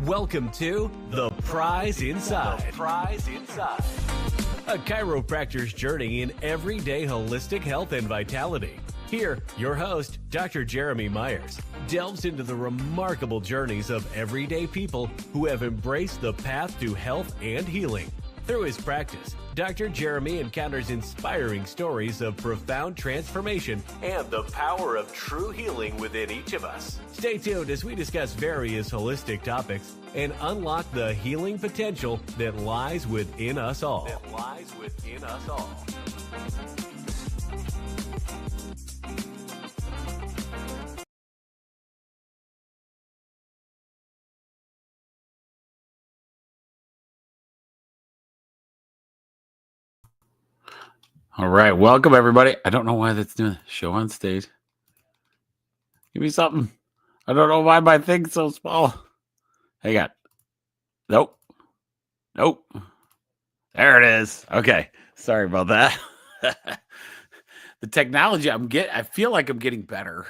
Welcome to The Prize Inside. The Prize Inside. A chiropractor's journey in everyday holistic health and vitality. Here, your host, Dr. Jeremy Myers, delves into the remarkable journeys of everyday people who have embraced the path to health and healing. Through his practice, Dr. Jeremy encounters inspiring stories of profound transformation and the power of true healing within each of us. Stay tuned as we discuss various holistic topics and unlock the healing potential that lies within us all. All right, welcome everybody. I don't know why that's doing a show on stage. Give me something. I don't know why my thing's so small. Hang on. Nope. There it is. Okay, sorry about that. The technology I feel like I'm getting better,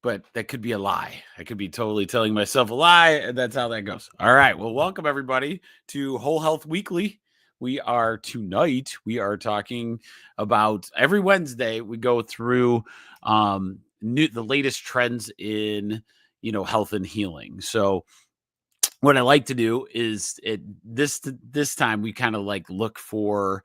but that could be a lie. I could be totally telling myself a lie, and that's how that goes. All right, well, welcome everybody to Whole Health Weekly. We are talking about every Wednesday. We go through the latest trends in health and healing. So what I like to do is this time we kind of like look for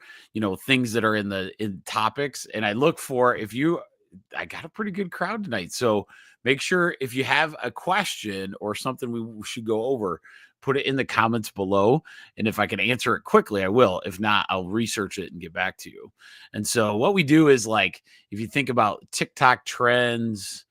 things that are in topics, and I look for I got a pretty good crowd tonight. So make sure if you have a question or something we should go over, put it in the comments below. And if I can answer it quickly, I will. If not, I'll research it and get back to you. And so what we do is, like, if you think about TikTok trends,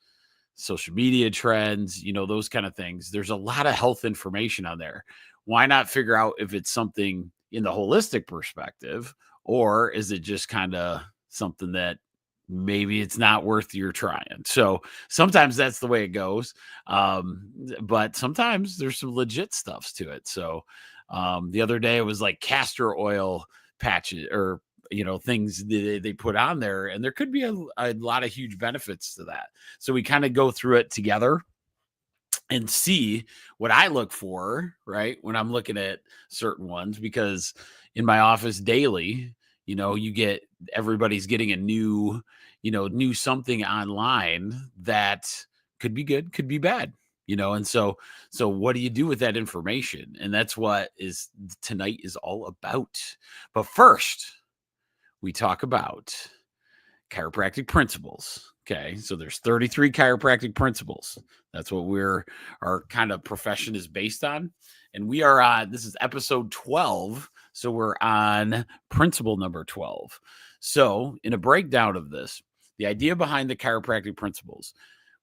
social media trends, those kind of things, there's a lot of health information on there. Why not figure out if it's something in the holistic perspective, or is it just kind of something that maybe it's not worth your trying? So sometimes that's the way it goes. But sometimes there's some legit stuffs to it. So the other day it was like castor oil patches or, things they put on there, and there could be a lot of huge benefits to that. So we kind of go through it together and see what I look for, right, when I'm looking at certain ones, because in my office daily, everybody's getting a new something online that could be good, could be bad, and so what do you do with that information? And that's what tonight is all about. But first, we talk about chiropractic principles. Okay, so there's 33 chiropractic principles. That's what our kind of profession is based on. And we are on, this is episode 12. So we're on principle number 12. So in a breakdown of this, the idea behind the chiropractic principles,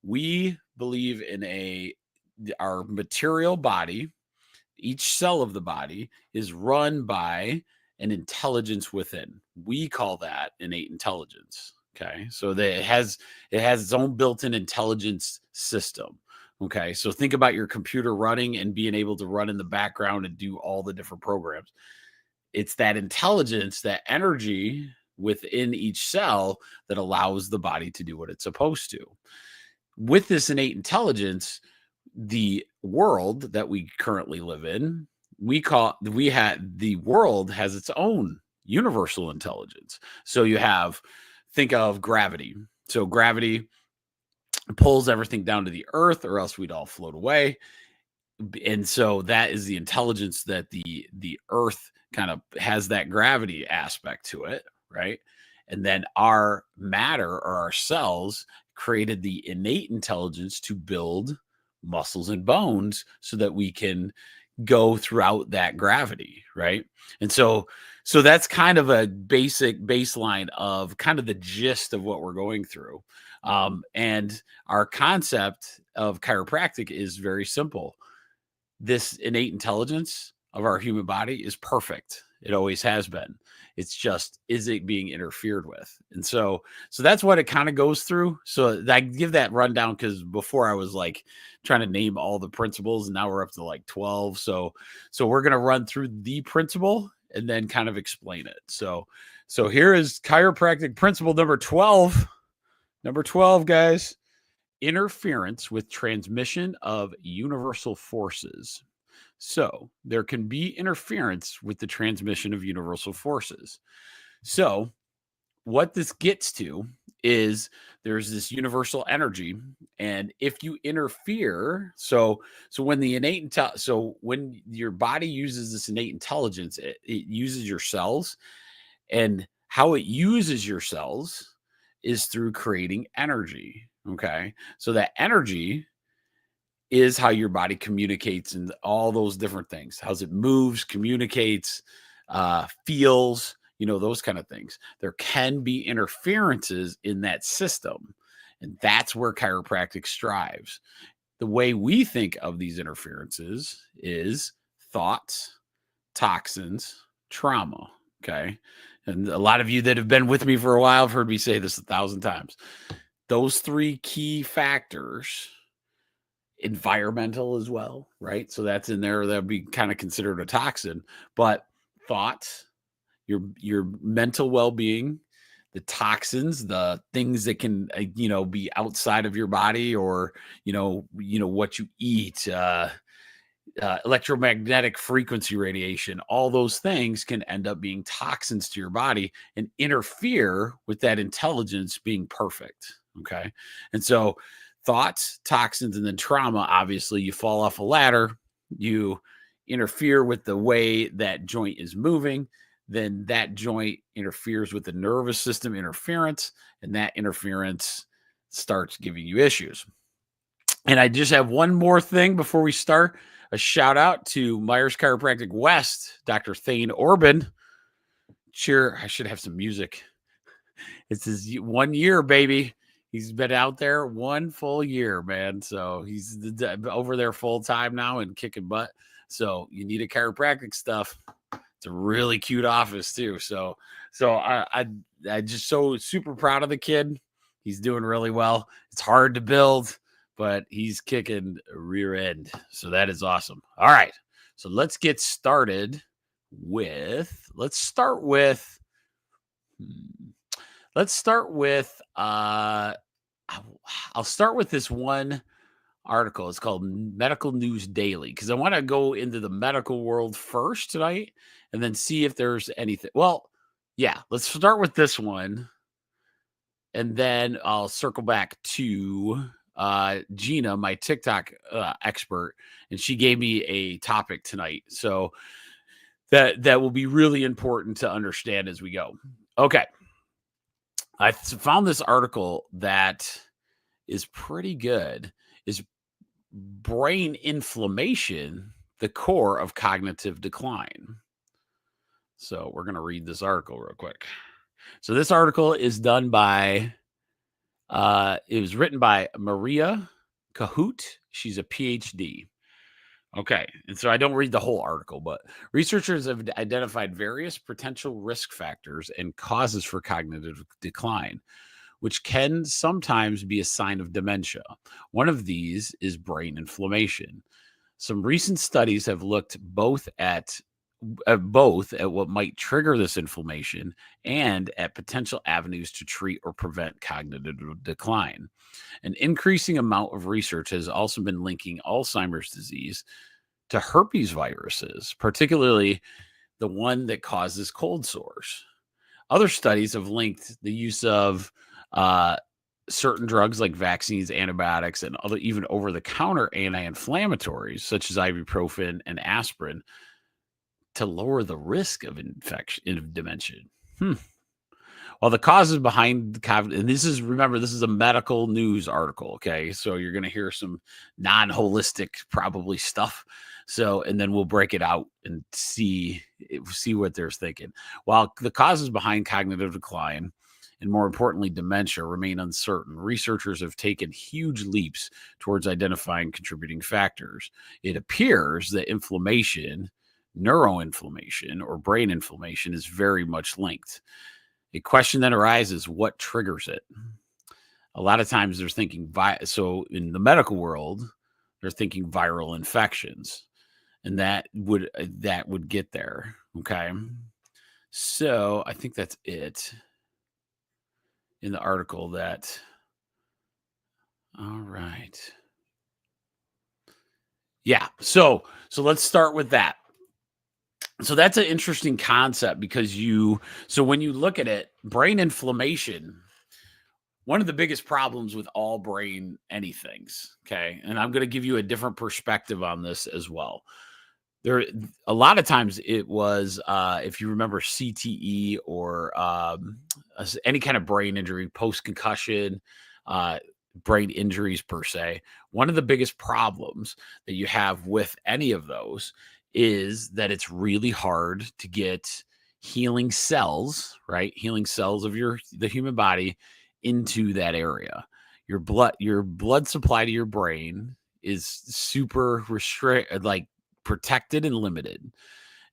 we believe in our material body. Each cell of the body is run by an intelligence within. We call that innate intelligence. Okay, so that it has its own built-in intelligence system. Okay, so think about your computer running and being able to run in the background and do all the different programs. It's that intelligence, that energy within each cell that allows the body to do what it's supposed to. With this innate intelligence, the world that we currently live in, the world has its own universal intelligence. So think of gravity. So gravity pulls everything down to the earth, or else we'd all float away. And so that is the intelligence that the earth kind of has, that gravity aspect to it, right? And then our matter, or our cells, created the innate intelligence to build muscles and bones so that we can go throughout that gravity, right? And so that's kind of a basic baseline of kind of the gist of what we're going through. And our concept of chiropractic is very simple. This innate intelligence of our human body is perfect. It always has been. It's just, is it being interfered with? And so that's what it kind of goes through. So I give that rundown because before I was like trying to name all the principles, and now we're up to like 12. So we're going to run through the principle and then kind of explain it. So here is chiropractic principle number 12. Number 12, guys. interference with transmission of universal forces. So there can be interference with the transmission of universal forces. So what this gets to is there's this universal energy, and if you interfere, so when when your body uses this innate intelligence, it uses your cells, and how it uses your cells is through creating energy. Okay, so that energy is how your body communicates and all those different things. How it moves, communicates, feels, those kind of things. There can be interferences in that system, and that's where chiropractic strives. The way we think of these interferences is thoughts, toxins, trauma. Okay. And a lot of you that have been with me for a while have heard me say this 1,000 times. Those three key factors, environmental as well, right? So that's in there. That'd be kind of considered a toxin, but thoughts, your mental well-being, the toxins, the things that can be outside of your body, or what you eat, electromagnetic frequency radiation, all those things can end up being toxins to your body and interfere with that intelligence being perfect. Okay. And so thoughts, toxins, and then trauma, obviously you fall off a ladder, you interfere with the way that joint is moving, then that joint interferes with the nervous system interference, and that interference starts giving you issues. And I just have one more thing before we start. A shout out to Myers Chiropractic West, Dr. Thane Orban. Sure, I should have some music. It's his 1 year, baby. He's been out there 1 full year, man. So he's over there full time now and kicking butt. So you need a chiropractic stuff. It's a really cute office too. So I just so super proud of the kid. He's doing really well. It's hard to build, but he's kicking rear end. So that is awesome. All right. So let's get started with, I'll start with this one article. It's called Medical News Daily, because I want to go into the medical world first tonight and then see if there's anything. Well, yeah, let's start with this one, and then I'll circle back to Gina, my TikTok expert, and she gave me a topic tonight. So that will be really important to understand as we go. Okay. I found this article that is pretty good. Is brain inflammation the core of cognitive decline? So we're going to read this article real quick. So this article is done by, it was written by Maria Cahoot. She's a PhD. Okay. And so I don't read the whole article, but researchers have identified various potential risk factors and causes for cognitive decline, which can sometimes be a sign of dementia. One of these is brain inflammation. Some recent studies have looked both at what might trigger this inflammation and at potential avenues to treat or prevent cognitive decline. An increasing amount of research has also been linking Alzheimer's disease to herpes viruses, particularly the one that causes cold sores. Other studies have linked the use of certain drugs like vaccines, antibiotics, and other even over-the-counter anti-inflammatories such as ibuprofen and aspirin to lower the risk of infection of dementia. While the causes behind COVID, and this is a medical news article, okay? So you're going to hear some non-holistic probably stuff. So, and then we'll break it out and see what they're thinking. While the causes behind cognitive decline, and more importantly, dementia, remain uncertain, researchers have taken huge leaps towards identifying contributing factors. It appears that inflammation, neuroinflammation, or brain inflammation is very much linked. A question then arises, what triggers it? A lot of times they're thinking, so in the medical world, they're thinking viral infections, and that would get there. Okay. So I think that's it in the article that All right. Yeah. So let's start with that. So that's an interesting concept because so when you look at it, brain inflammation, one of the biggest problems with all brain anythings, okay? And I'm going to give you a different perspective on this as well. There a lot of times it was if you remember CTE or any kind of brain injury, post concussion, uh, brain injuries per se. One of the biggest problems that you have with any of those is that it's really hard to get healing cells, right? Healing cells of the human body into that area. Your blood supply to your brain is super restricted, like protected and limited.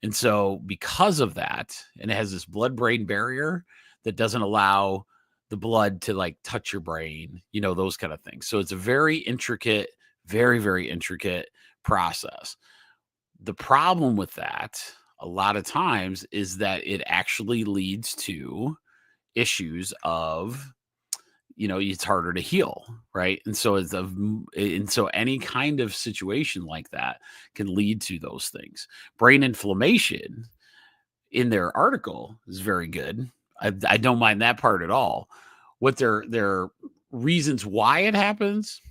And so, because of that, and it has this blood brain barrier that doesn't allow the blood to like touch your brain, those kind of things. So, it's a very intricate, very, very intricate process. The problem with that, a lot of times, is that it actually leads to issues of it's harder to heal, right? And so any kind of situation like that can lead to those things. Brain inflammation in their article is very good. I don't mind that part at all. What their reasons why it happens,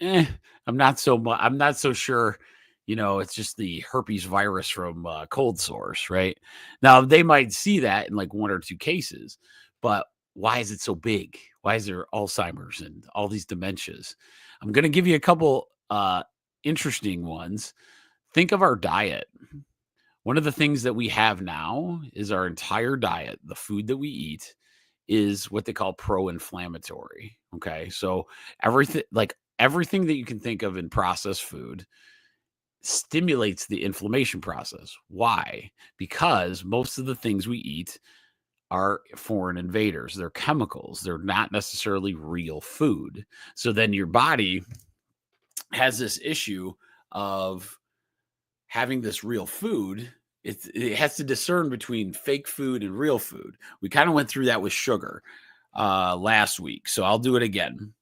I'm not so sure. It's just the herpes virus from cold sores, right? Now they might see that in like one or two cases, but why is it so big? Why is there Alzheimer's and all these dementias? I'm going to give you a couple interesting ones. Think of our diet. One of the things that we have now is our entire diet, the food that we eat, is what they call pro-inflammatory. Okay. So everything that you can think of in processed food stimulates the inflammation process. Why? Because most of the things we eat are foreign invaders. They're chemicals. They're not necessarily real food. So then your body has this issue of having this real food. It has to discern between fake food and real food. We kind of went through that with sugar last week. So I'll do it again.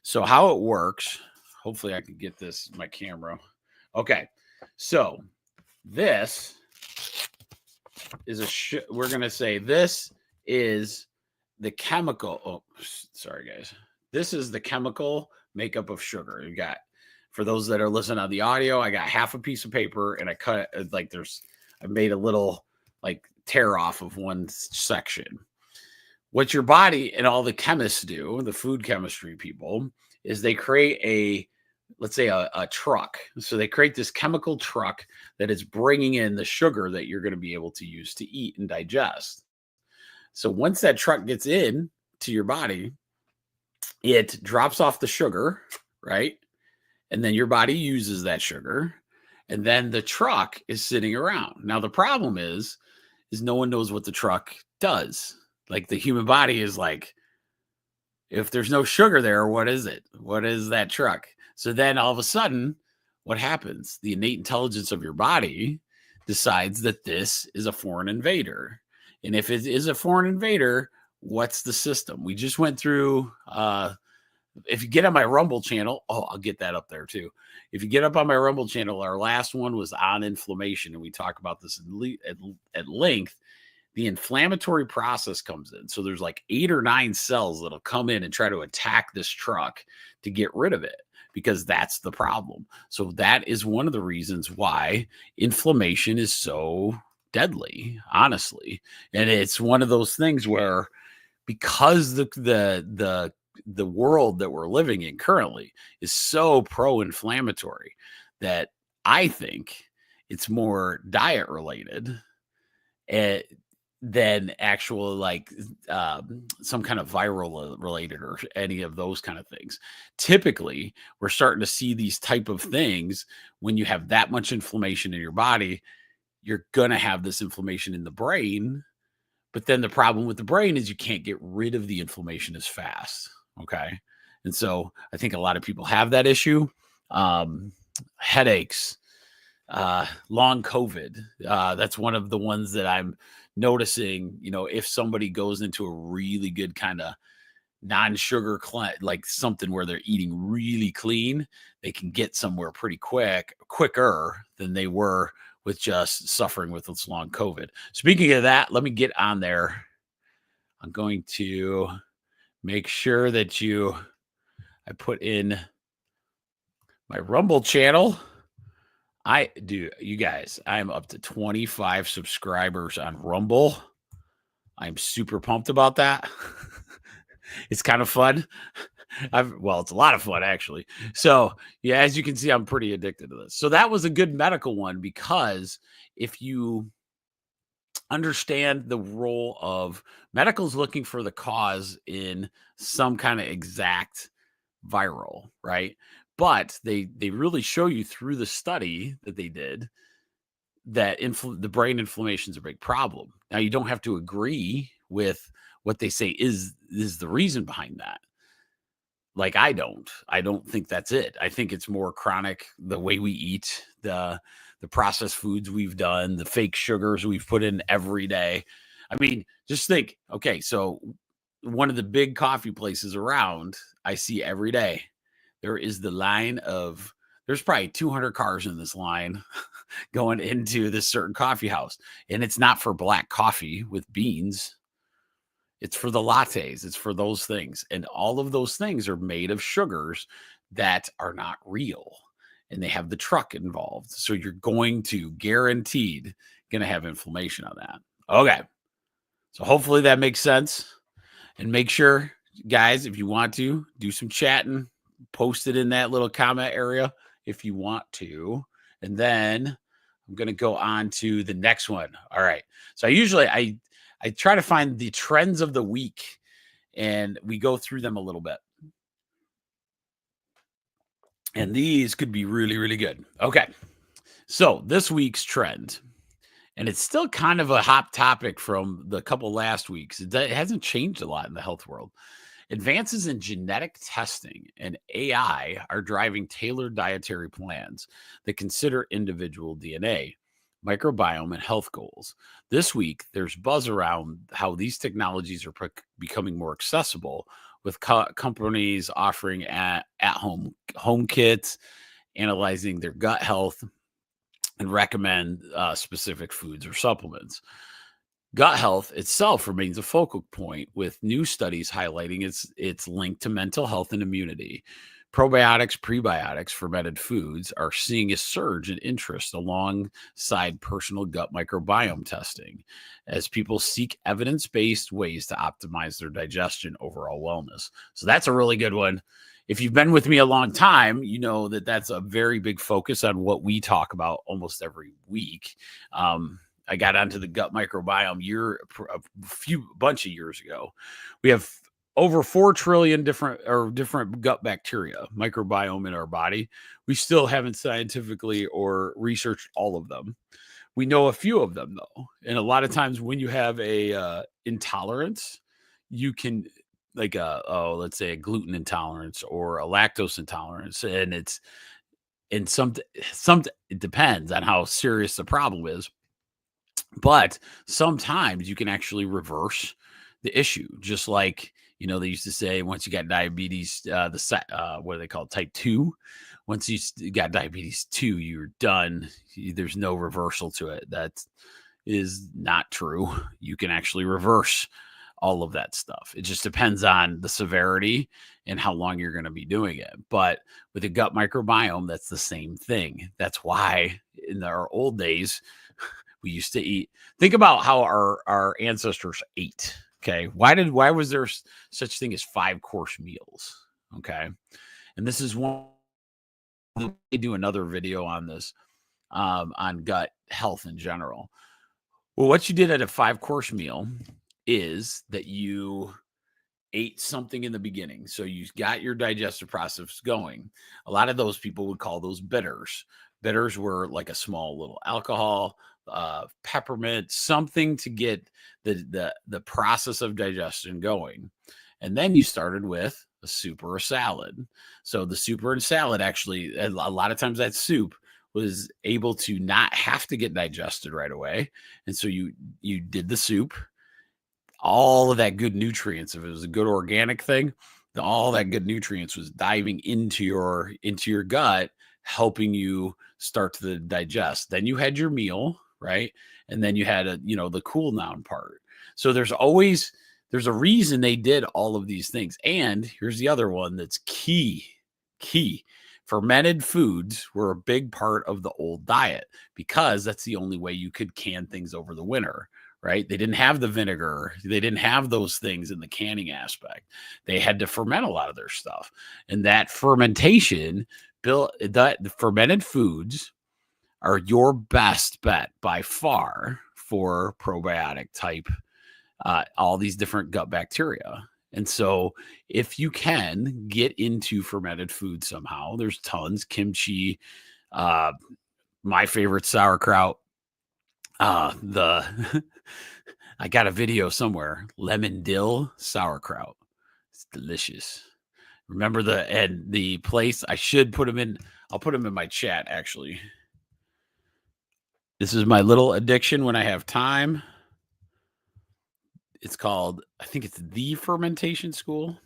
So how it works, hopefully I can get this, my camera. Okay. So this is we're going to say this is the chemical. Oh, sorry, guys. This is the chemical makeup of sugar. You got, for those that are listening on the audio, I got half a piece of paper and I cut it I made a little like tear off of one section. What your body and all the chemists do, the food chemistry people, is they create let's say a truck. So they create this chemical truck that is bringing in the sugar that you're going to be able to use to eat and digest. So once that truck gets in to your body, it drops off the sugar, right? And then your body uses that sugar. And then the truck is sitting around. Now, the problem is no one knows what the truck does. Like the human body is like, if there's no sugar there, what is it? What is that truck? So then all of a sudden, what happens? The innate intelligence of your body decides that this is a foreign invader. And if it is a foreign invader, what's the system? We just went through, if you get on my Rumble channel, I'll get that up there too. If you get up on my Rumble channel, our last one was on inflammation, and we talk about this at length. The inflammatory process comes in. So there's like 8 or 9 cells that'll come in and try to attack this truck to get rid of it, because that's the problem. So that is one of the reasons why inflammation is so deadly, honestly. And it's one of those things where, because the world that we're living in currently is so pro-inflammatory, that I think it's more diet related than actual some kind of viral related or any of those kind of things. Typically, we're starting to see these type of things when you have that much inflammation in your body. You're going to have this inflammation in the brain, but then the problem with the brain is you can't get rid of the inflammation as fast. Okay. And so I think a lot of people have that issue. Headaches, long COVID. That's one of the ones that I'm noticing, if somebody goes into a really good kind of non-sugar like something where they're eating really clean, they can get somewhere pretty quicker than they were with just suffering with this long COVID. Speaking of that, let me get on there. I'm going to make sure that I put in my Rumble channel. You guys, I'm up to 25 subscribers on Rumble. I'm super pumped about that. It's kind of fun. It's a lot of fun, actually. So, yeah, as you can see, I'm pretty addicted to this. So that was a good medical one, because if you understand the role of medicals looking for the cause in some kind of exact viral, right? But they really show you through the study that they did that the brain inflammation is a big problem. Now, you don't have to agree with what they say is the reason behind that. Like, I don't think that's it. I think it's more chronic, the way we eat, the processed foods we've done, the fake sugars we've put in every day. I mean, just think, okay, so one of the big coffee places around I see every day, there is the line of, there's probably 200 cars in this line going into this certain coffee house. And it's not for black coffee with beans. It's for the lattes. It's for those things. And all of those things are made of sugars that are not real. And they have the truck involved. So you're guaranteed going to have inflammation on that. Okay. So hopefully that makes sense. And make sure, guys, if you want to, do some chatting, post it in that little comment area if you want to. And then I'm going to go on to the next one. All right. So I try to find the trends of the week, and we go through them a little bit. And these could be really, really good. Okay. So this week's trend, and it's still kind of a hot topic from the couple last weeks. It hasn't changed a lot in the health world. Advances in genetic testing and AI are driving tailored dietary plans that consider individual DNA, microbiome, and health goals. This week, there's buzz around how these technologies are becoming more accessible, with companies offering at-home kits, analyzing their gut health, and recommend specific foods or supplements. Gut health itself remains a focal point, with new studies highlighting its link to mental health and immunity. Probiotics, prebiotics, fermented foods are seeing a surge in interest alongside personal gut microbiome testing, as people seek evidence-based ways to optimize their digestion, overall wellness. So that's a really good one. If you've been with me a long time, you know that that's a very big focus on what we talk about almost every week. I got onto the gut microbiome a bunch of years ago. We have over 4 trillion different gut bacteria, microbiome in our body. We still haven't scientifically or researched all of them. We know a few of them, though. And a lot of times when you have a intolerance, you can, like let's say a gluten intolerance or a lactose intolerance, and it depends on how serious the problem is. But sometimes you can actually reverse the issue, just like, they used to say, once you got diabetes, what do they call it, type 2? Once you got diabetes 2, you're done. There's no reversal to it. That is not true. You can actually reverse all of that stuff. It just depends on the severity and how long you're going to be doing it. But with the gut microbiome, that's the same thing. That's why in our old days, we used to eat. Think about how our ancestors ate. Okay. Why was there such thing as 5-course meals? Okay. And this is one, they do another video on this, on gut health in general. Well, what you did at a 5-course meal is that you ate something in the beginning. So you got your digestive process going. A lot of those people would call those bitters. Bitters were like a small little alcohol, peppermint, something to get the process of digestion going. And then you started with a soup or a salad. So the soup or a salad, actually, a lot of times that soup was able to not have to get digested right away. And so you did the soup. all of that good nutrients, if it was a good organic thing, all that good nutrients was diving into your gut, helping you start to digest. Then you had your meal, right? And then you had the cool down part. So there's a reason they did all of these things. And here's the other one that's key. Fermented foods were a big part of the old diet because that's the only way you could can things over the winter, right? They didn't have the vinegar. They didn't have those things in the canning aspect. They had to ferment a lot of their stuff. And that fermentation built that the fermented foods are your best bet by far for probiotic type, all these different gut bacteria. And so if you can get into fermented food somehow, there's tons. Kimchi, my favorite sauerkraut, I got a video somewhere, lemon dill sauerkraut. It's delicious. Remember the place? I should put them in. I'll put them in my chat, actually. This is my little addiction when I have time. It's called, I think it's The Fermentation School.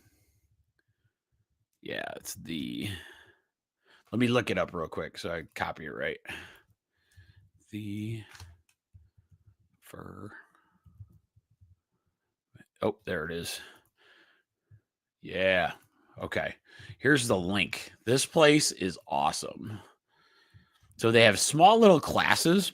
Yeah, it's let me look it up real quick so I copy it right. Oh, there it is. Yeah. Okay. Here's the link. This place is awesome. So they have small little classes.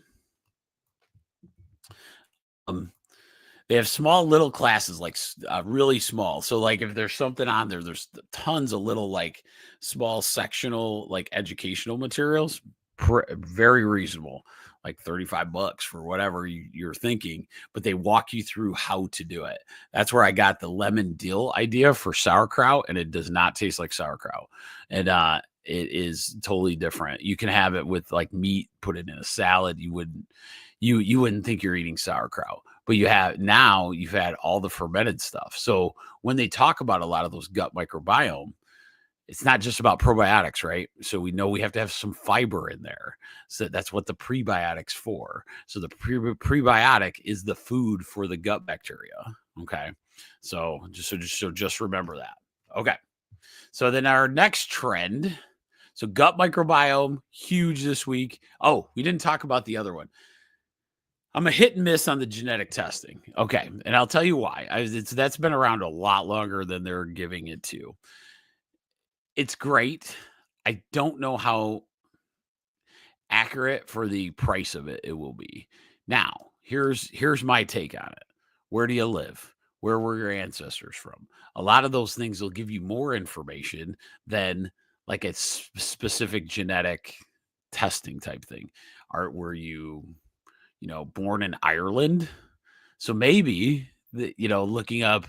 They have small little classes, like really small. So like if there's something on there, there's tons of little like small sectional like educational materials. Very reasonable, like $35 for whatever you're thinking, but they walk you through how to do it. That's where I got the lemon dill idea for sauerkraut, and it does not taste like sauerkraut. And it is totally different. You can have it with like meat, put it in a salad. You wouldn't think you're eating sauerkraut, but you've had all the fermented stuff. So when they talk about a lot of those gut microbiome, it's not just about probiotics, right? So we know we have to have some fiber in there. So that's what the prebiotics for. So the prebiotic is the food for the gut bacteria. Okay. So just remember that. Okay. So then our next trend. So gut microbiome, huge this week. Oh, we didn't talk about the other one. I'm a hit and miss on the genetic testing. Okay. And I'll tell you why. That's been around a lot longer than they're giving it to. It's great. I don't know how accurate for the price of it will be. Now, here's my take on it. Where do you live? Where were your ancestors from? A lot of those things will give you more information than like a specific genetic testing type thing. Were you born in Ireland? So maybe looking up,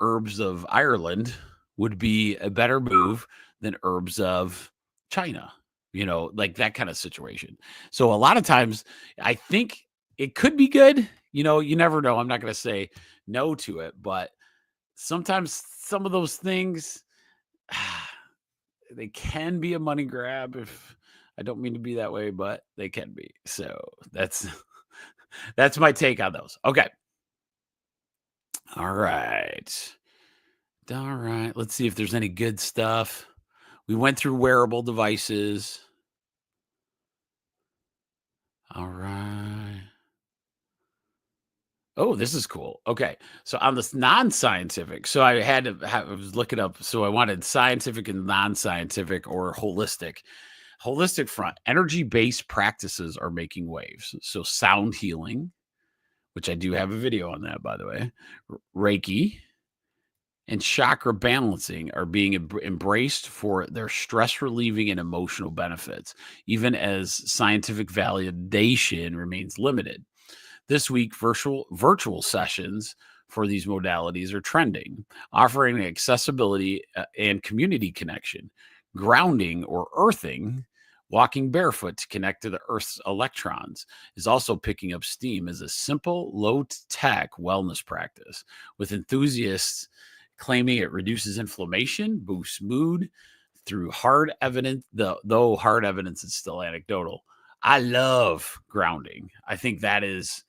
herbs of Ireland would be a better move than herbs of China, like that kind of situation. So a lot of times I think it could be good. You never know. I'm not going to say no to it, but sometimes some of those things, they can be a money grab. If I don't mean to be that way, but they can be. So that's my take on those. Okay. All right. Let's see if there's any good stuff. We went through wearable devices. All right. Oh, this is cool. Okay. So on this non-scientific, so I was looking up. So I wanted scientific and non-scientific or holistic. Holistic front, energy-based practices are making waves. So sound healing, which I do have a video on that, by the way. Reiki and chakra balancing are being embraced for their stress relieving and emotional benefits, even as scientific validation remains limited. This week, virtual sessions for these modalities are trending, offering accessibility and community connection. Grounding or earthing, walking barefoot to connect to the Earth's electrons, is also picking up steam as a simple, low-tech wellness practice, with enthusiasts claiming it reduces inflammation, boosts mood through hard evidence, though hard evidence is still anecdotal. I love grounding. I think that is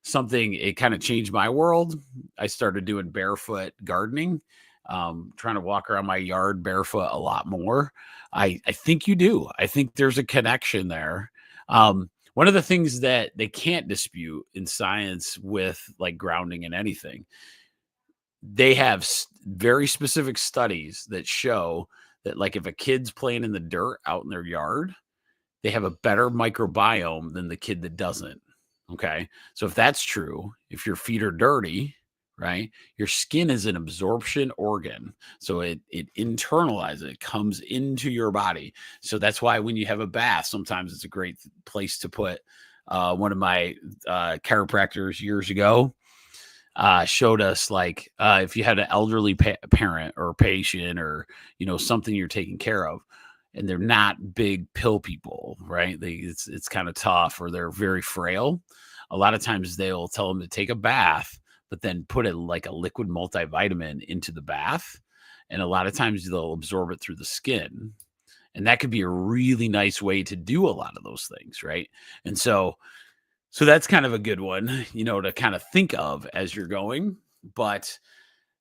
it kind of changed my world. I started doing barefoot gardening, trying to walk around my yard barefoot a lot more. I think you do. I think there's a connection there. One of the things that they can't dispute in science with like grounding and anything, they have very specific studies that show that like if a kid's playing in the dirt out in their yard, they have a better microbiome than the kid that doesn't. Okay. So if that's true, if your feet are dirty, right, your skin is an absorption organ. So it internalizes, it comes into your body. So that's why when you have a bath, sometimes it's a great place to put. One of my chiropractors years ago showed us like if you had an elderly parent or patient or, something you're taking care of, and they're not big pill people, right? It's kind of tough, or they're very frail. A lot of times they'll tell them to take a bath, but then put it like a liquid multivitamin into the bath. And a lot of times they'll absorb it through the skin. And that could be a really nice way to do a lot of those things, right? And so that's kind of a good one, to kind of think of as you're going. But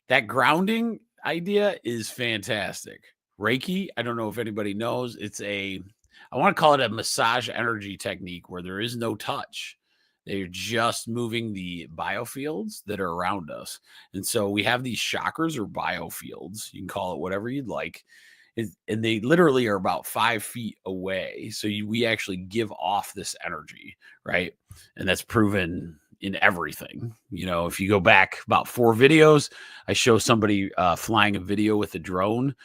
that grounding idea is fantastic. Reiki, I don't know if anybody knows, I want to call it a massage energy technique where there is no touch. They're just moving the biofields that are around us. And so we have these chakras or biofields. You can call it whatever you'd like. And they literally are about 5 feet away. So we actually give off this energy, right? And that's proven in everything. If you go back about 4 videos, I show somebody flying a video with a drone,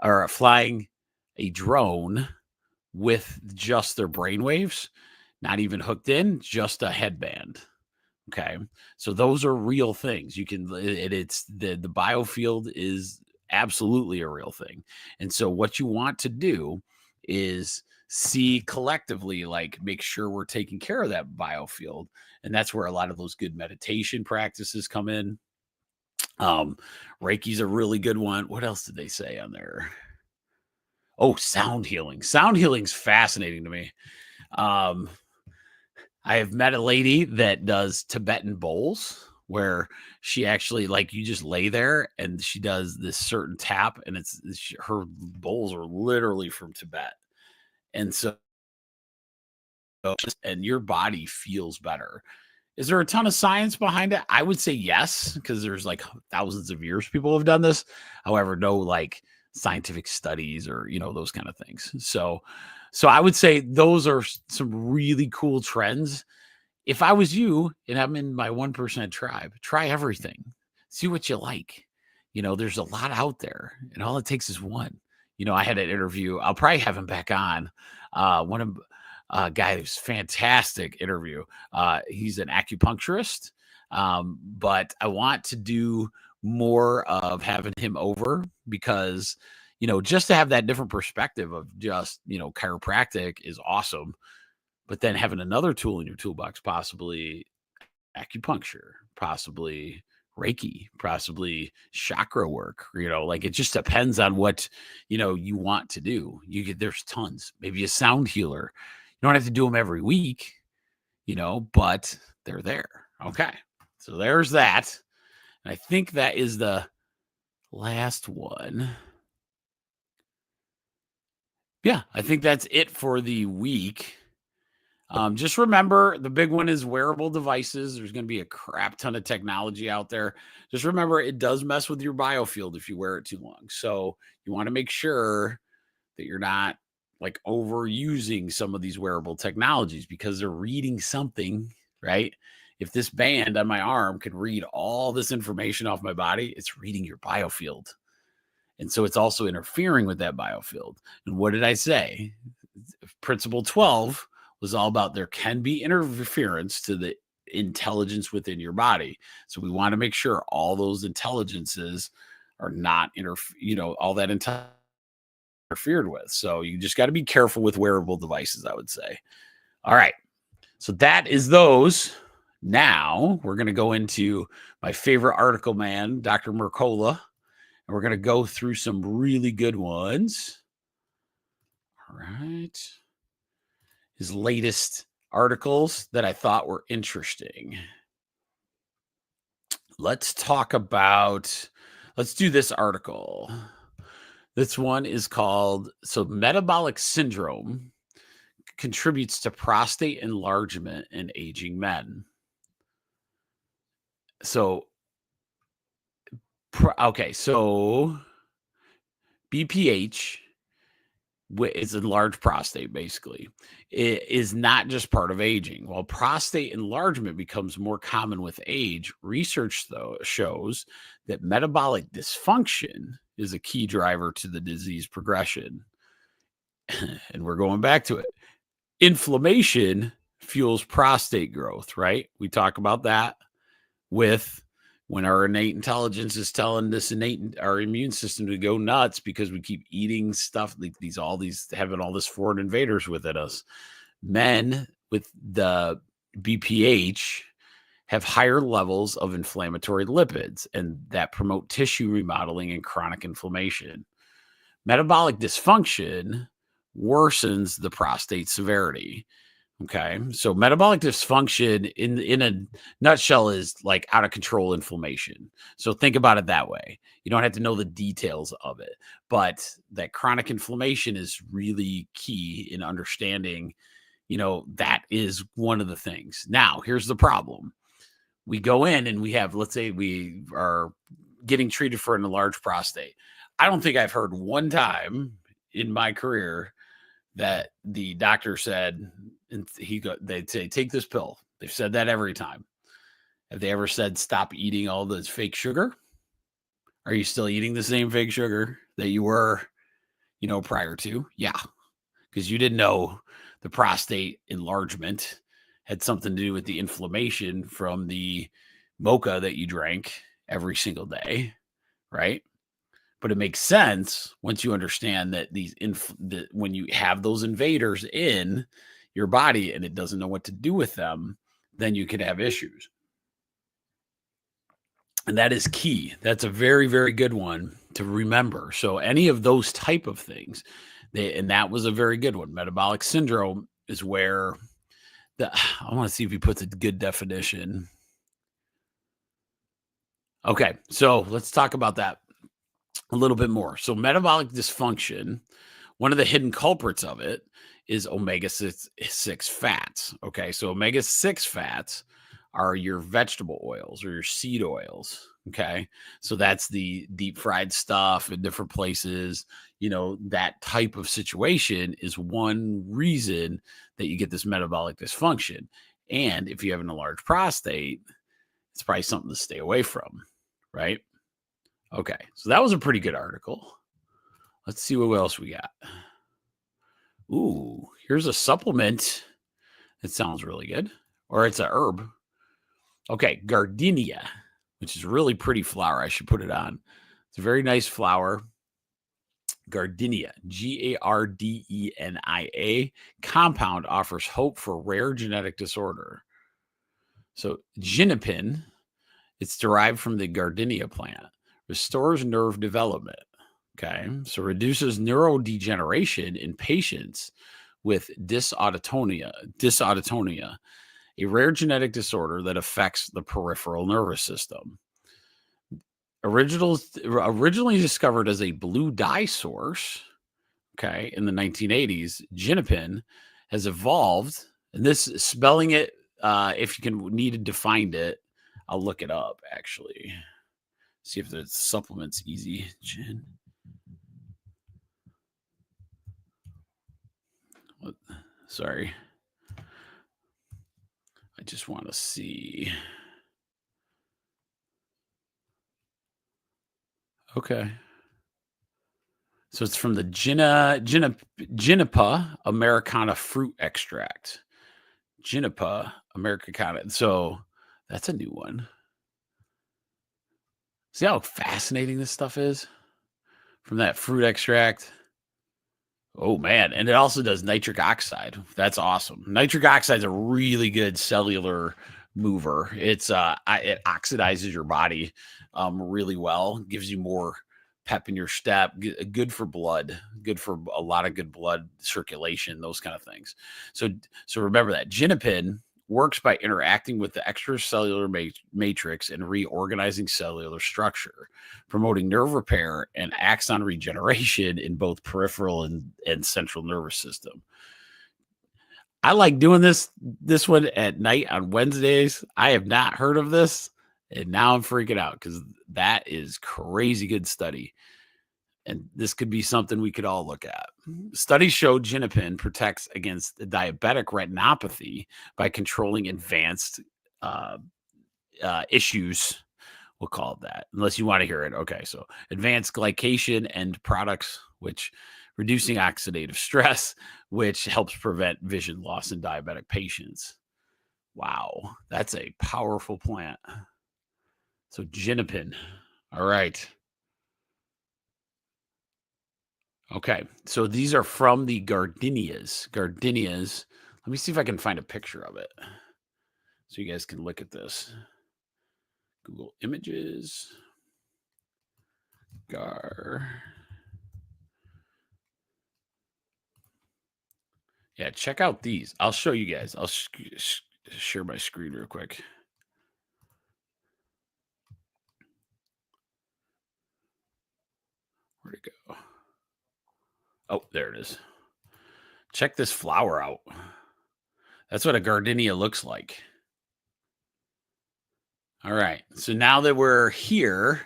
or flying a drone with just their brainwaves, not even hooked in, just a headband. Okay. So those are real things. You can, it's the biofield is absolutely a real thing. And so what you want to do is see collectively, like make sure we're taking care of that biofield. And that's where a lot of those good meditation practices come in. Reiki's a really good one. What else did they say on there? Oh, sound healing. Sound healing's fascinating to me. I have met a lady that does Tibetan bowls where she actually, like, you just lay there and she does this certain tap, and her bowls are literally from Tibet. And so, and your body feels better. Is there a ton of science behind it? I would say yes, because there's like thousands of years people have done this. However, no like scientific studies or, those kind of things. So I would say those are some really cool trends. If I was you and I'm in my 1% tribe, try everything. See what you like. There's a lot out there, and all it takes is one. I had an interview. I'll probably have him back on. One of guy who's fantastic interview. He's an acupuncturist, but I want to do more of having him over because, just to have that different perspective of just, chiropractic is awesome. But then having another tool in your toolbox, possibly acupuncture, possibly Reiki, possibly chakra work, like it just depends on what, you want to do. There's tons, maybe a sound healer. You don't have to do them every week, but they're there. Okay. So there's that. And I think that is the last one. Yeah, I think that's it for the week. Just remember, the big one is wearable devices. There's going to be a crap ton of technology out there. Just remember, it does mess with your biofield if you wear it too long. So you want to make sure that you're not like overusing some of these wearable technologies because they're reading something, right? If this band on my arm can read all this information off my body, it's reading your biofield. And so it's also interfering with that biofield. And what did I say? Principle 12 was all about there can be interference to the intelligence within your body. So we want to make sure all those intelligences are not all that interfered with. So you just got to be careful with wearable devices, I would say. All right. So that is those. Now we're going to go into my favorite article man, Dr. Mercola, and we're going to go through some really good ones. All right. His latest articles that I thought were interesting. let's do this article. This one is called, metabolic syndrome contributes to prostate enlargement in aging men. So, BPH is enlarged prostate, basically. It is not just part of aging. While prostate enlargement becomes more common with age, research, though, shows that metabolic dysfunction is a key driver to the disease progression. And we're going back to it. Inflammation fuels prostate growth, right? We talk about that with when our innate intelligence is telling our immune system to go nuts because we keep eating stuff like having all this foreign invaders within us. Men with the BPH have higher levels of inflammatory lipids, and that promote tissue remodeling and chronic inflammation. Metabolic dysfunction worsens the prostate severity. Okay, so metabolic dysfunction in a nutshell is like out of control inflammation. So think about it that way. You don't have to know the details of it, but that chronic inflammation is really key in understanding, that is one of the things. Now, here's the problem. We go in and we have, let's say we are getting treated for an enlarged prostate. I don't think I've heard one time in my career that the doctor said, and they'd say, take this pill. They've said that every time. Have they ever said, stop eating all this fake sugar? Are you still eating the same fake sugar that you were, prior to? Yeah. Because you didn't know the prostate enlargement had something to do with the inflammation from the mocha that you drank every single day, right? But it makes sense once you understand that when you have those invaders in your body and it doesn't know what to do with them, then you could have issues. And that is key. That's a very, very good one to remember. So any of those type of things, and that was a very good one. Metabolic syndrome is where I want to see if he puts a good definition. Okay, so let's talk about that a little bit more. So metabolic dysfunction, one of the hidden culprits of it is omega-6 fats. Okay, so omega-6 fats are your vegetable oils or your seed oils. Okay, so that's the deep fried stuff in different places. That type of situation is one reason that you get this metabolic dysfunction. And if you have an enlarged prostate, it's probably something to stay away from, right? Okay, so that was a pretty good article. Let's see what else we got. Ooh, here's a supplement. It sounds really good. Or it's a herb. Okay, gardenia, which is a really pretty flower. I should put it on. It's a very nice flower. Gardenia, Gardenia compound offers hope for rare genetic disorder. So ginepin, it's derived from the gardenia plant, restores nerve development. Okay, so reduces neurodegeneration in patients with dysautonomia, a rare genetic disorder that affects the peripheral nervous system. Originally discovered as a blue dye source, okay, in the 1980s, ginepin has evolved, and this spelling it, if you needed to find it, I'll look it up actually. See if the supplement's easy. Sorry. I just want to see. Okay. So it's from the Juniper Americana fruit extract. Juniper Americana. So that's a new one. See how fascinating this stuff is from that fruit extract. Oh man, and it also does nitric oxide. That's awesome. Nitric oxide is a really good cellular mover. It oxidizes your body really well, gives you more pep in your step, good for blood, good for a lot of good blood circulation, those kind of things. So remember that ginepin works by interacting with the extracellular matrix and reorganizing cellular structure, promoting nerve repair and axon regeneration in both peripheral and central nervous system. I like doing this one at night on Wednesdays. I have not heard of this, and now I'm freaking out because that is crazy good study. And this could be something we could all look at. Studies show Ginepin protects against diabetic retinopathy by controlling advanced issues. We'll call it that, unless you want to hear it. Okay, so advanced glycation end products, which reducing oxidative stress, which helps prevent vision loss in diabetic patients. Wow, that's a powerful plant. So Ginepin. All right. Okay, so these are from the gardenias. Gardenias. Let me see if I can find a picture of it so you guys can look at this. Google Images. Yeah, check out these. I'll show you guys. I'll share my screen real quick. Where'd it go? Oh, there it is. Check this flower out. That's what a gardenia looks like. All right. So now that we're here,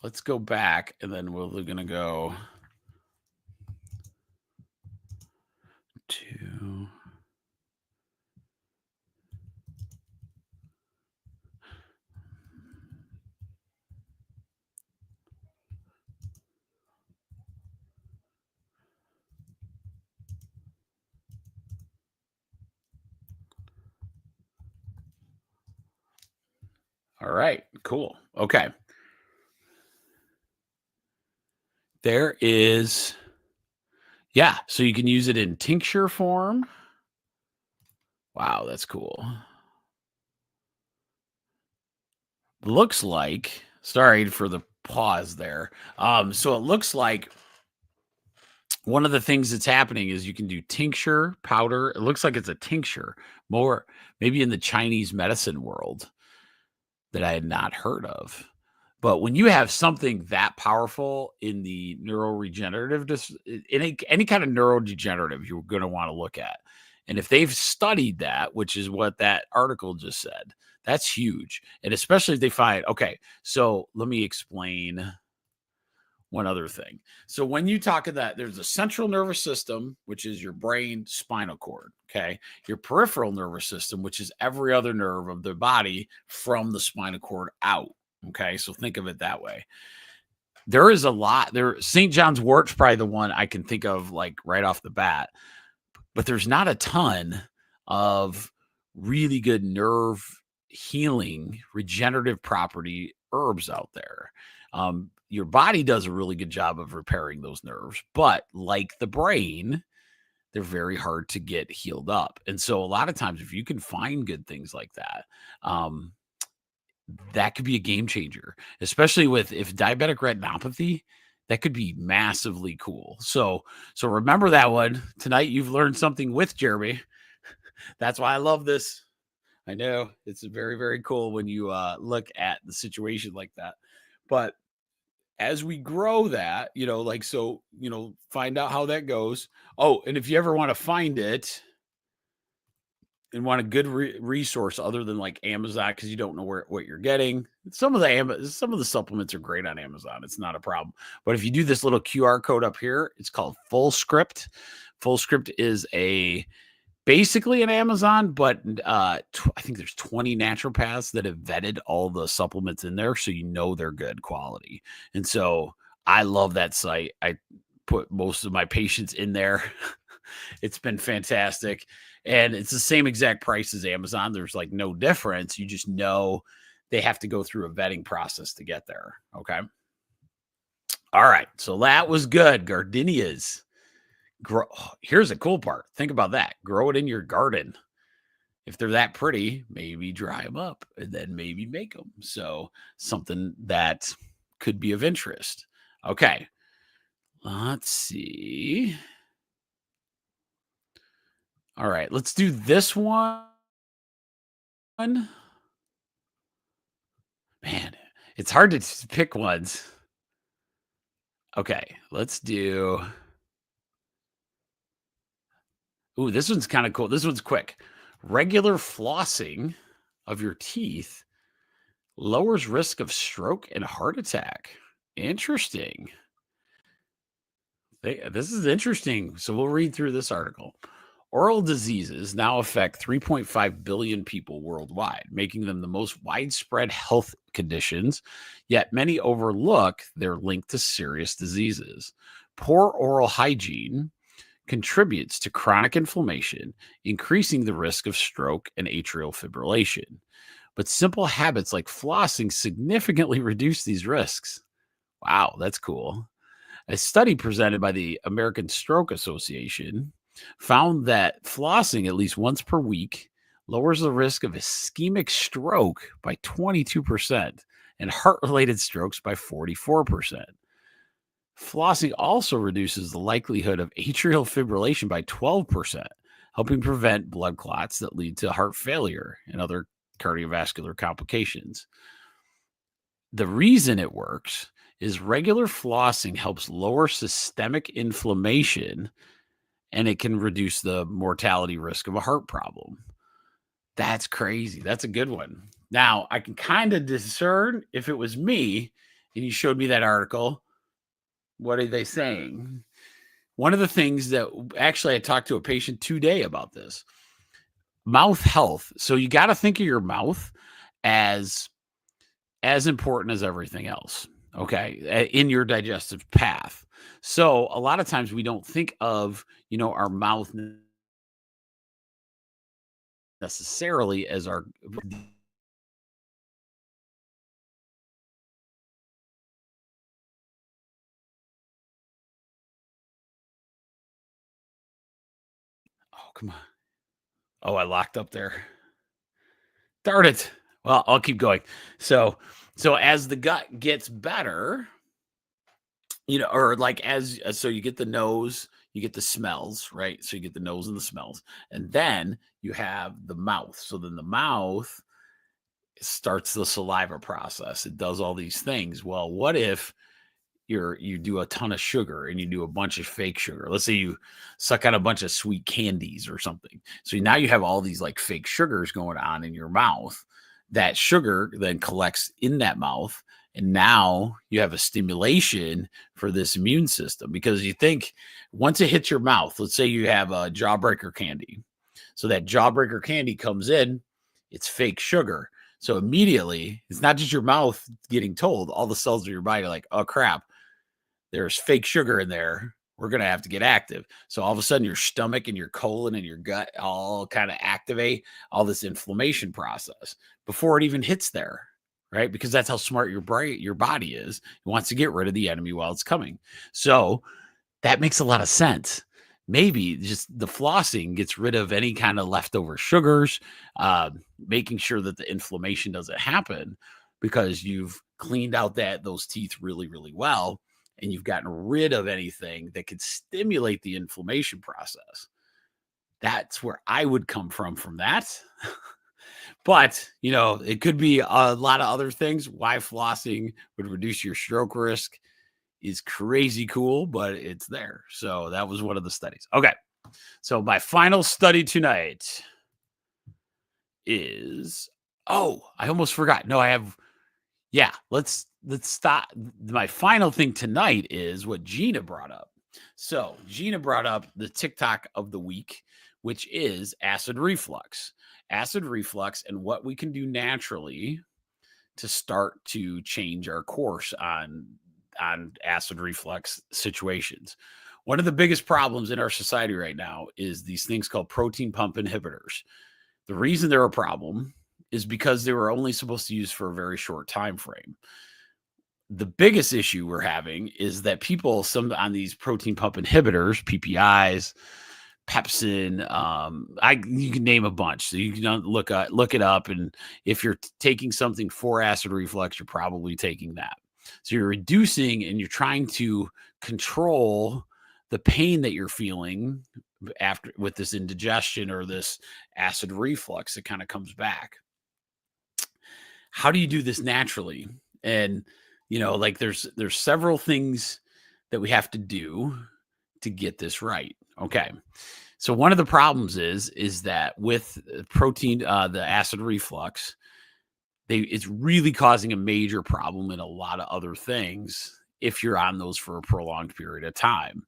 let's go back and then we're going to go to all right, cool. Okay. There is, yeah, so you can use it in tincture form. Wow, that's cool. Looks like, sorry for the pause there. So it looks like one of the things that's happening is you can do tincture, powder. It looks like it's a tincture, more maybe in the Chinese medicine world that I had not heard of. But when you have something that powerful in the neuroregenerative, any kind of neurodegenerative, you're going to want to look at. And if they've studied that, which is what that article just said, that's huge. And especially if they find, okay, so let me explain one other thing. So when you talk of that, there's a central nervous system, which is your brain, spinal cord. Okay. Your peripheral nervous system, which is every other nerve of the body from the spinal cord out. Okay. So think of it that way. There is a lot there. St. John's wort's probably the one I can think of like right off the bat, but there's not a ton of really good nerve healing, regenerative property herbs out there. Your body does a really good job of repairing those nerves, but like the brain, they're very hard to get healed up. And so a lot of times, if you can find good things like that, that could be a game changer, especially if diabetic retinopathy, that could be massively cool. So remember that one tonight. You've learned something with Jeremy. That's why I love this. I know it's very, very cool when you look at the situation like that. But as we grow that, find out how that goes. Oh, and if you ever want to find it and want a good resource other than like Amazon, because you don't know what you're getting, some of the supplements are great on Amazon. It's not a problem. But if you do this little QR code up here, it's called Fullscript. Fullscript is basically an Amazon, but I think there's 20 naturopaths that have vetted all the supplements in there, so they're good quality. And so I love that site. I put most of my patients in there. It's been fantastic, and it's the same exact price as Amazon. There's like no difference. You just know they have to go through a vetting process to get there. Okay. All right. So that was good. Gardenias. Here's a cool part. Think about that. Grow it in your garden. If they're that pretty, maybe dry them up and then maybe make them. So something that could be of interest. Okay. Let's see. All right, let's do this one. Man, it's hard to pick ones. Okay, let's do. Ooh, this one's kind of cool. This one's quick. Regular flossing of your teeth lowers risk of stroke and heart attack. Interesting. This is interesting. So we'll read through this article. Oral diseases now affect 3.5 billion people worldwide, making them the most widespread health conditions, yet many overlook their link to serious diseases. Poor oral hygiene contributes to chronic inflammation, increasing the risk of stroke and atrial fibrillation. But simple habits like flossing significantly reduce these risks. Wow, that's cool. A study presented by the American Stroke Association found that flossing at least once per week lowers the risk of ischemic stroke by 22% and heart-related strokes by 44%. Flossing also reduces the likelihood of atrial fibrillation by 12%, helping prevent blood clots that lead to heart failure and other cardiovascular complications. The reason it works is regular flossing helps lower systemic inflammation and it can reduce the mortality risk of a heart problem. That's crazy. That's a good one. Now, I can kind of discern if it was me and you showed me that article, what are they saying? One of the things that actually I talked to a patient today about this mouth health. So you got to think of your mouth as important as everything else, okay, in your digestive path. So a lot of times we don't think of, our mouth necessarily as our. Oh, come on. Oh, I locked up there. Darn it. Well, I'll keep going. So as the gut gets better, or like so you get the nose, you get the smells, right? So you get the nose and the smells, and then you have the mouth. So then the mouth starts the saliva process. It does all these things. Well, what if you do a ton of sugar and you do a bunch of fake sugar? Let's say you suck out a bunch of sweet candies or something. So now you have all these like fake sugars going on in your mouth. That sugar then collects in that mouth. And now you have a stimulation for this immune system because you think once it hits your mouth, let's say you have a jawbreaker candy. So that jawbreaker candy comes in, it's fake sugar. So immediately, it's not just your mouth getting told, all the cells of your body are like, oh crap, there's fake sugar in there. We're going to have to get active. So all of a sudden your stomach and your colon and your gut all kind of activate all this inflammation process before it even hits there, right? Because that's how smart your body is. It wants to get rid of the enemy while it's coming. So that makes a lot of sense. Maybe just the flossing gets rid of any kind of leftover sugars, making sure that the inflammation doesn't happen because you've cleaned out those teeth really, really well. And you've gotten rid of anything that could stimulate the inflammation process. That's where I would come from that. But, it could be a lot of other things. Why flossing would reduce your stroke risk is crazy cool, but it's there. So that was one of the studies. Okay. So my final study tonight is, I almost forgot. No, I have. Yeah, let's stop. My final thing tonight is what Gina brought up. So Gina brought up the TikTok of the week, which is acid reflux. Acid reflux and what we can do naturally to start to change our course on acid reflux situations. One of the biggest problems in our society right now is these things called protein pump inhibitors. The reason they're a problem is because they were only supposed to use for a very short time frame. The biggest issue we're having is that people, some on these protein pump inhibitors, PPIs, Pepsin, you can name a bunch. So you can look it up, and if you're taking something for acid reflux, you're probably taking that. So you're reducing and you're trying to control the pain that you're feeling after with this indigestion or this acid reflux that kind of comes back. How do you do this naturally? And like there's several things that we have to do to get this right. Okay. So one of the problems is that with protein, the acid reflux, it's really causing a major problem in a lot of other things if you're on those for a prolonged period of time.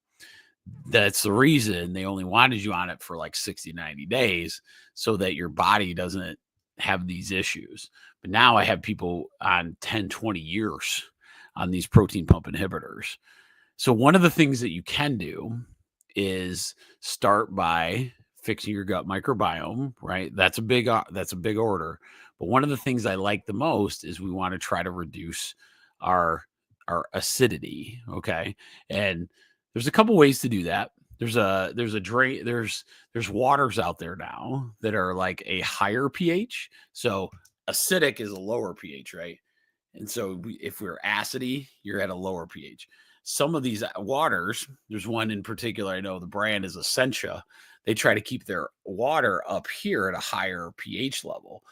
That's the reason they only wanted you on it for like 60, 90 days so that your body doesn't have these issues. But now I have people on 10, 20 years on these protein pump inhibitors. So one of the things that you can do is start by fixing your gut microbiome, right? That's a big order. But one of the things I like the most is we want to try to reduce our acidity, okay? And there's a couple ways to do that. There's waters out there now that are like a higher pH. So acidic is a lower pH, right? And so if we're acidy, you're at a lower pH. Some of these waters, there's one in particular, I know the brand is Essentia. They try to keep their water up here at a higher pH level.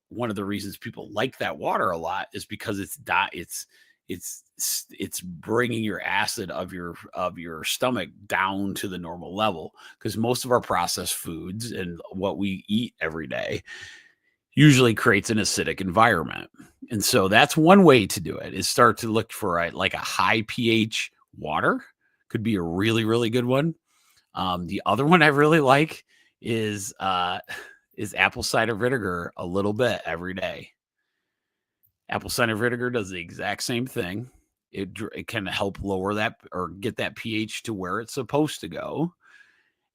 One of the reasons people like that water a lot is because it's bringing your acid of your stomach down to the normal level, because most of our processed foods and what we eat every day usually creates an acidic environment. And so that's one way to do it, is start to look for a high pH water. Could be a really, really good one. The other one I really like is apple cider vinegar a little bit every day. Apple cider vinegar does the exact same thing. It can help lower that or get that pH to where it's supposed to go,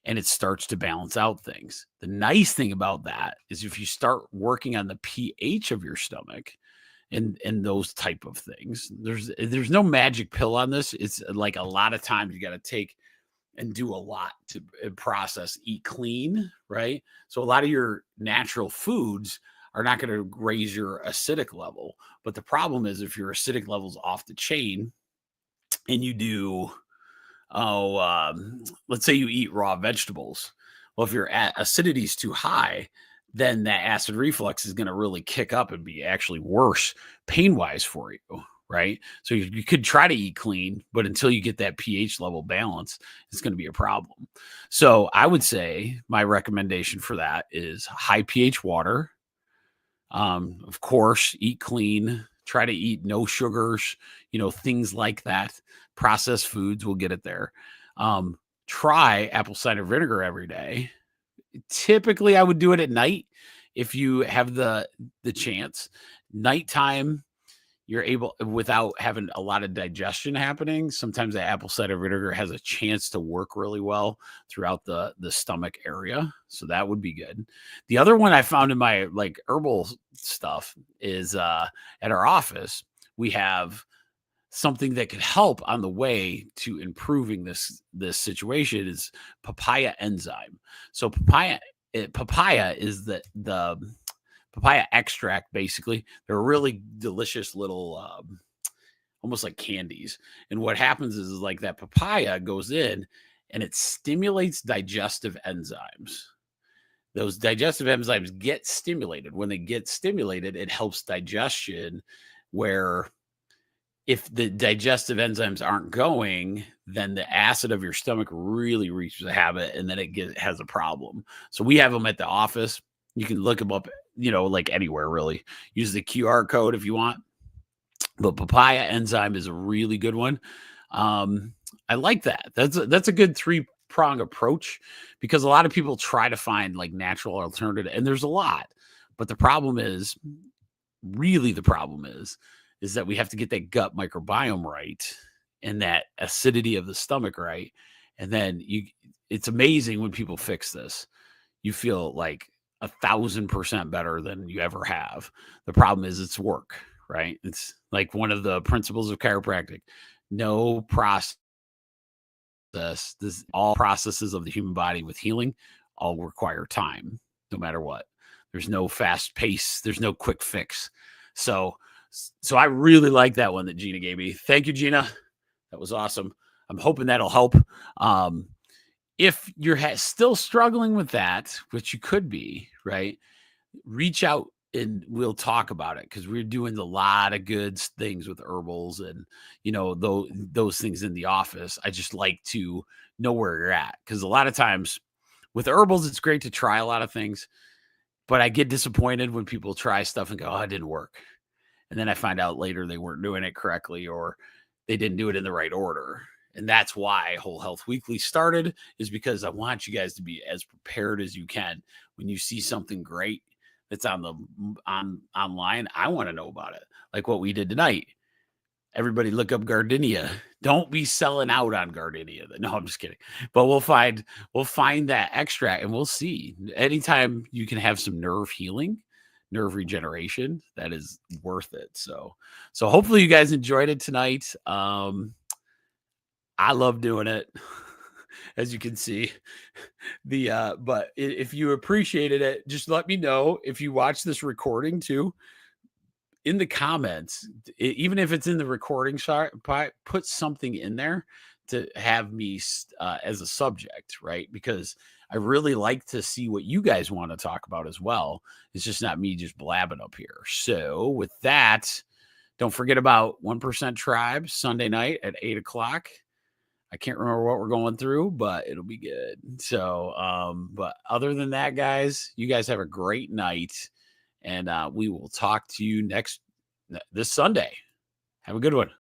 and it starts to balance out things. The nice thing about that is if you start working on the pH of your stomach and those type of things, there's no magic pill on this. It's like a lot of times you got to take and do a lot to process, eat clean, right? So a lot of your natural foods are not going to raise your acidic level. But the problem is if your acidic level's off the chain and you do, let's say you eat raw vegetables. Well, if your acidity is too high, then that acid reflux is going to really kick up and be actually worse pain-wise for you, right? So you could try to eat clean, but until you get that pH level balance, it's going to be a problem. So I would say my recommendation for that is high pH water. Of course, eat clean, try to eat no sugars, things like that. Processed foods will get it there. Try apple cider vinegar every day. Typically, I would do it at night if you have the chance. Nighttime, you're able, without having a lot of digestion happening, sometimes the apple cider vinegar has a chance to work really well throughout the stomach area. So that would be good. The other one I found in my herbal stuff is at our office, we have something that could help on the way to improving this situation is papaya enzyme. So papaya is the papaya extract. Basically, they're really delicious little almost like candies. And what happens is like that papaya goes in and it stimulates digestive enzymes. Those digestive enzymes get stimulated. When they get stimulated, it helps digestion, where if the digestive enzymes aren't going, then the acid of your stomach really reaches a habit, and then it has a problem. So we have them at the office. You can look them up, anywhere really. Use the QR code if you want. But papaya enzyme is a really good one. I like that. That's a good 3-prong approach, because a lot of people try to find natural alternative, and there's a lot. But the problem is that we have to get that gut microbiome right and that acidity of the stomach right. And then it's amazing when people fix this. You feel like 1,000% better than you ever have. The problem is it's work, right? It's like one of the principles of chiropractic. No process, all processes of the human body with healing all require time, no matter what. There's no fast pace. There's no quick fix. So I really like that one that Gina gave me. Thank you, Gina. That was awesome. I'm hoping that'll help. if you're still struggling with that, which you could be, right? Reach out and we'll talk about it, because we're doing a lot of good things with herbals and, those things in the office. I just like to know where you're at, because a lot of times with herbals, it's great to try a lot of things, but I get disappointed when people try stuff and go, oh, it didn't work. And then I find out later they weren't doing it correctly, or they didn't do it in the right order. And that's why Whole Health Weekly started, is because I want you guys to be as prepared as you can. When you see something great that's online, I want to know about it. Like what we did tonight. Everybody look up gardenia. Don't be selling out on gardenia. No, I'm just kidding. But we'll find that extract, and we'll see. Anytime you can have some nerve healing, nerve regeneration, that is worth it. So hopefully you guys enjoyed it tonight. I love doing it, as you can see. But if you appreciated it, just let me know. If you watch this recording too, in the comments, even if it's in the recording, put something in there to have me as a subject, right? Because I really like to see what you guys want to talk about as well. It's just not me just blabbing up here. So with that, don't forget about 1% Tribe Sunday night at 8:00. I can't remember what we're going through, but it'll be good. So, but other than that, guys, you guys have a great night, and we will talk to you this Sunday. Have a good one.